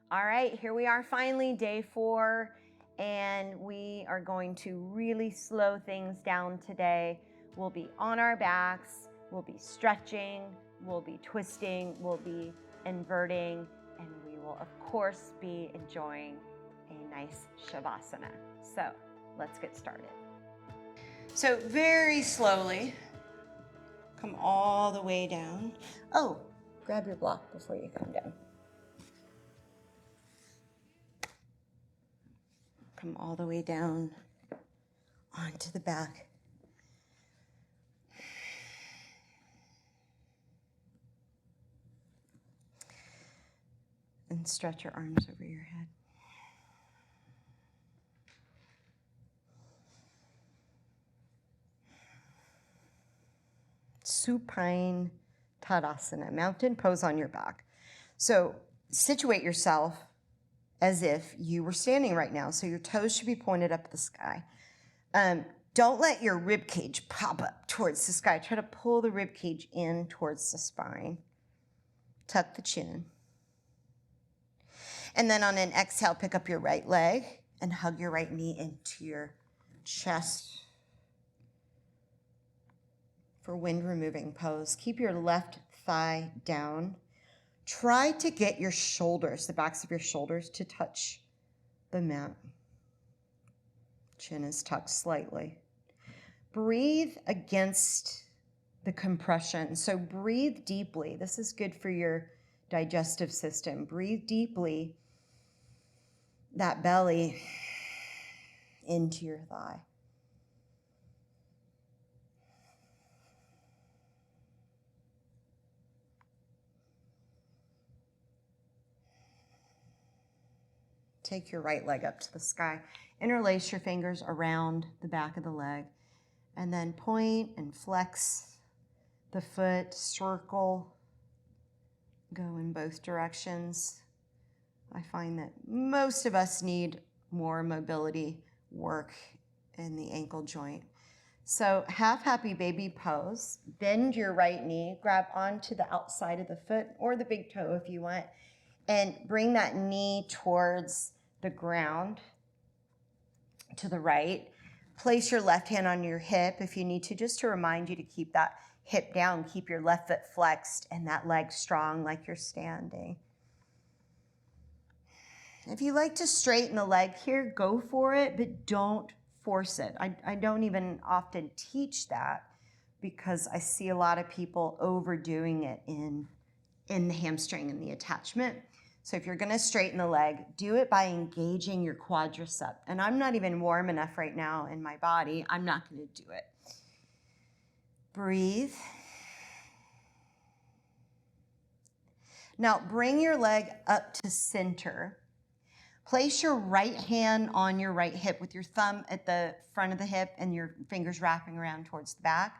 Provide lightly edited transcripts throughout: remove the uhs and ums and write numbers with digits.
All right, here we are finally, day 4, and we are going to really slow things down today. We'll be on our backs, we'll be stretching, we'll be twisting, we'll be inverting, and we will of course be enjoying a nice Shavasana. So let's get started. So very slowly, come all the way down. Oh, grab your block before you come down. Come all the way down onto the back. And stretch your arms over your head. Supine Tadasana, mountain pose on your back. So situate yourself as if you were standing right now. So your toes should be pointed up at the sky. Don't let your rib cage pop up towards the sky. Try to pull the rib cage in towards the spine. Tuck the chin. And then on an exhale, pick up your right leg and hug your right knee into your chest for wind removing pose. Keep your left thigh down. Try to get your shoulders, the backs of your shoulders, to touch the mat. Chin is tucked slightly. Breathe against the compression. So breathe deeply. This is good for your digestive system. Breathe deeply, that belly into your thigh. Take your right leg up to the sky. Interlace your fingers around the back of the leg. And then point and flex the foot, circle, go in both directions. I find that most of us need more mobility work in the ankle joint. So half happy baby pose. Bend your right knee, grab onto the outside of the foot or the big toe if you want, and bring that knee towards the ground to the right. Place your left hand on your hip if you need to, just to remind you to keep that hip down, keep your left foot flexed and that leg strong like you're standing. If you like to straighten the leg here, go for it, but don't force it. I don't even often teach that because I see a lot of people overdoing it in the hamstring and the attachment. So if you're gonna straighten the leg, do it by engaging your quadricep. And I'm not even warm enough right now in my body. I'm not gonna do it. Breathe. Now bring your leg up to center. Place your right hand on your right hip with your thumb at the front of the hip and your fingers wrapping around towards the back.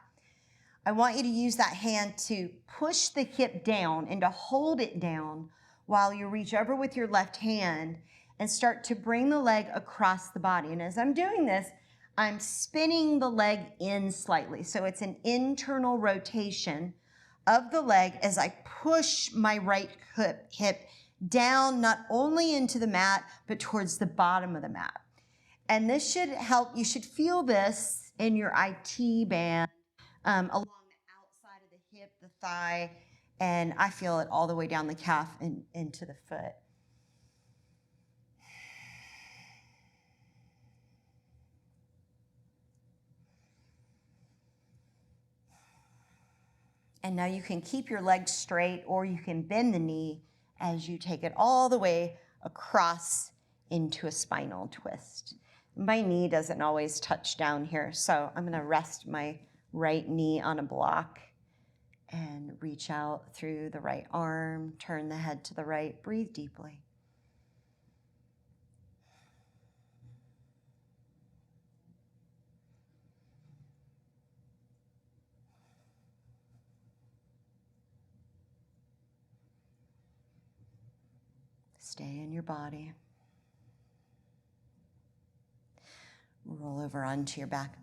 I want you to use that hand to push the hip down and to hold it down while you reach over with your left hand and start to bring the leg across the body. And as I'm doing this, I'm spinning the leg in slightly. So it's an internal rotation of the leg as I push my right hip down, not only into the mat, but towards the bottom of the mat. And this should help, you should feel this in your IT band along the outside of the hip, the thigh, and I feel it all the way down the calf and into the foot. And now you can keep your leg straight or you can bend the knee as you take it all the way across into a spinal twist. My knee doesn't always touch down here, so I'm gonna rest my right knee on a block and reach out through the right arm, turn the head to the right, breathe deeply. Stay in your body. Roll over onto your back.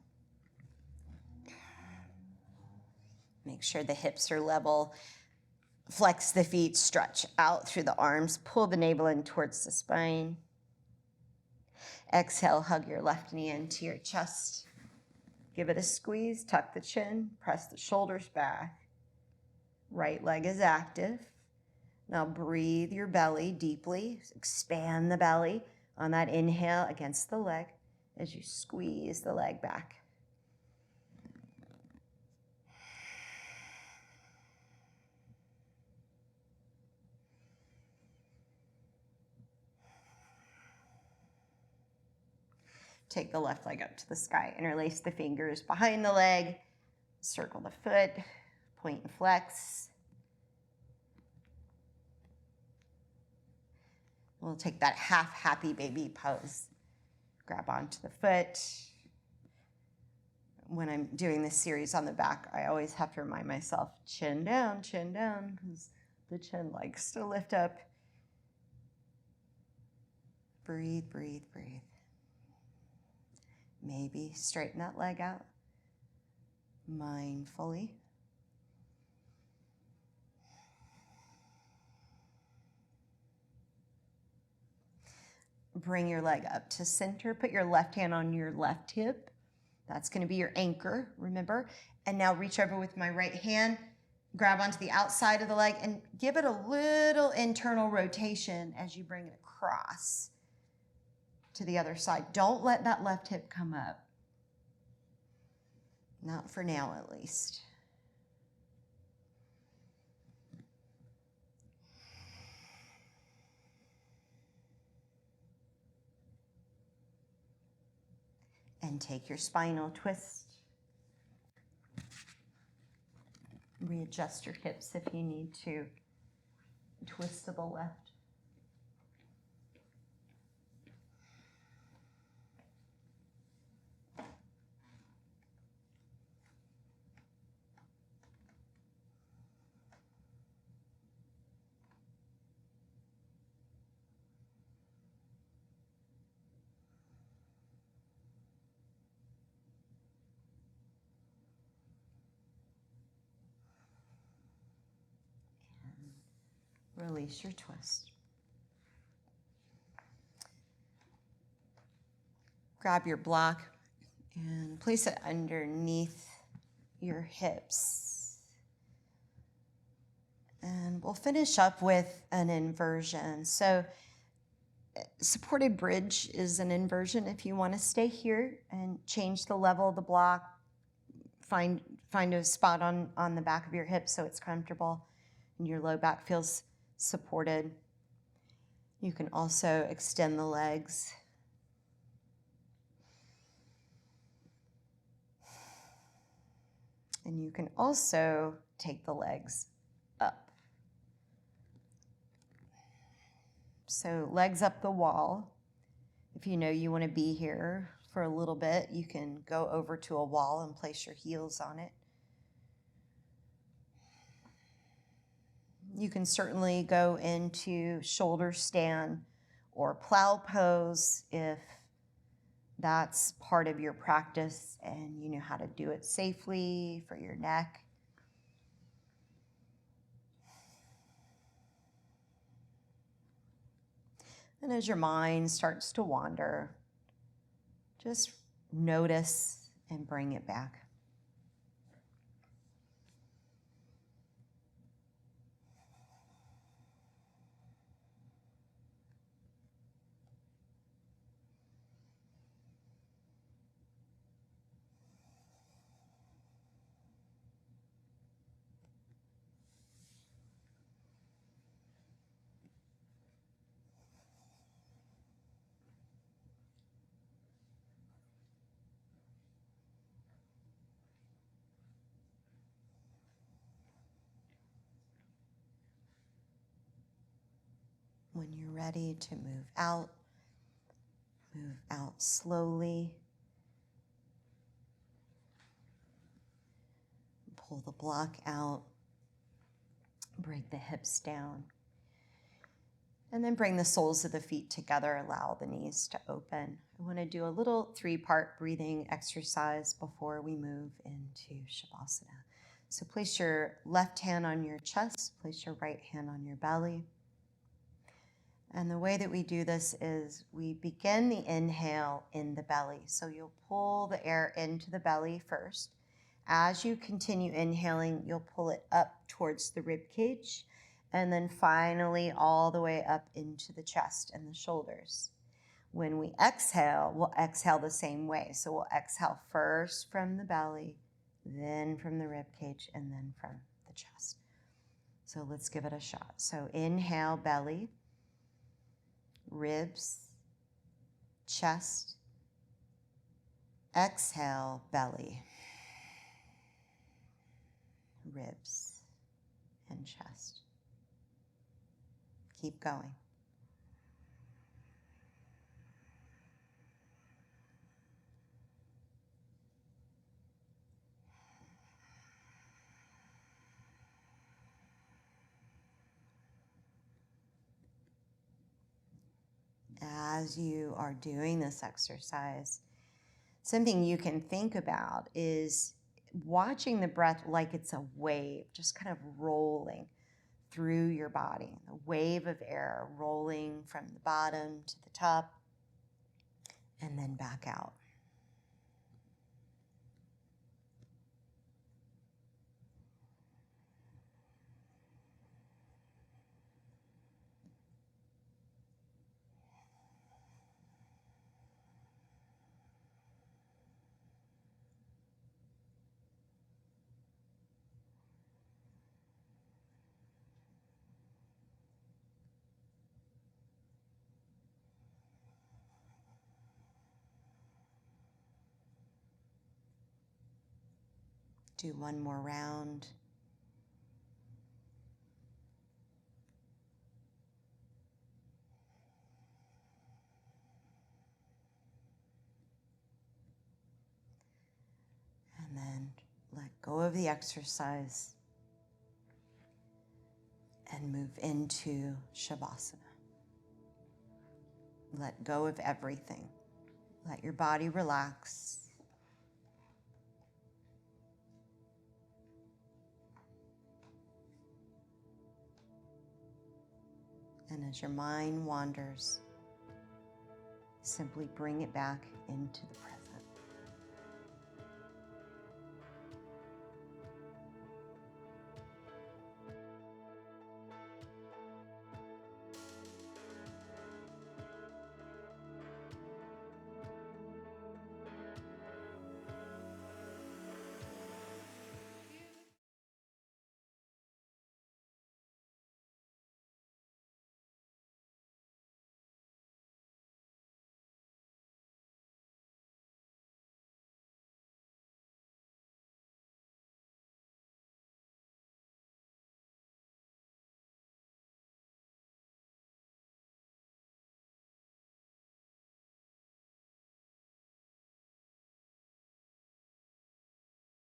Make sure the hips are level. Flex the feet, stretch out through the arms, pull the navel in towards the spine. Exhale, hug your left knee into your chest. Give it a squeeze, tuck the chin, press the shoulders back. Right leg is active. Now breathe your belly deeply. Expand the belly on that inhale against the leg as you squeeze the leg back. Take the left leg up to the sky. Interlace the fingers behind the leg. Circle the foot. Point and flex. We'll take that half happy baby pose. Grab onto the foot. When I'm doing this series on the back, I always have to remind myself, chin down, because the chin likes to lift up. Breathe, breathe, breathe. Maybe straighten that leg out mindfully. Bring your leg up to center. Put your left hand on your left hip. That's going to be your anchor, remember? And now reach over with my right hand, grab onto the outside of the leg, and give it a little internal rotation as you bring it across to the other side. Don't let that left hip come up. Not for now, at least. And take your spinal twist. Readjust your hips if you need to. Twist to the left. Release your twist. Grab your block and place it underneath your hips. And we'll finish up with an inversion. So supported bridge is an inversion. If you want to stay here and change the level of the block, find a spot on the back of your hips so it's comfortable and your low back feels supported. You can also extend the legs. And you can also take the legs up. So legs up the wall. If you know you want to be here for a little bit, you can go over to a wall and place your heels on it. You can certainly go into shoulder stand or plow pose if that's part of your practice and you know how to do it safely for your neck. And as your mind starts to wander, just notice and bring it back. When you're ready to move out slowly. Pull the block out, break the hips down, and then bring the soles of the feet together, allow the knees to open. I want to do a little 3-part breathing exercise before we move into Shavasana. So place your left hand on your chest, place your right hand on your belly. And the way that we do this is we begin the inhale in the belly. So you'll pull the air into the belly first. As you continue inhaling, you'll pull it up towards the rib cage, and then finally all the way up into the chest and the shoulders. When we exhale, we'll exhale the same way. So we'll exhale first from the belly, then from the rib cage, and then from the chest. So let's give it a shot. So inhale, belly, ribs, chest. Exhale, belly, ribs, and chest. Keep going. As you are doing this exercise, something you can think about is watching the breath like it's a wave, just kind of rolling through your body, a wave of air rolling from the bottom to the top and then back out. Do one more round. And then let go of the exercise and move into Shavasana. Let go of everything. Let your body relax. And as your mind wanders, simply bring it back into the present.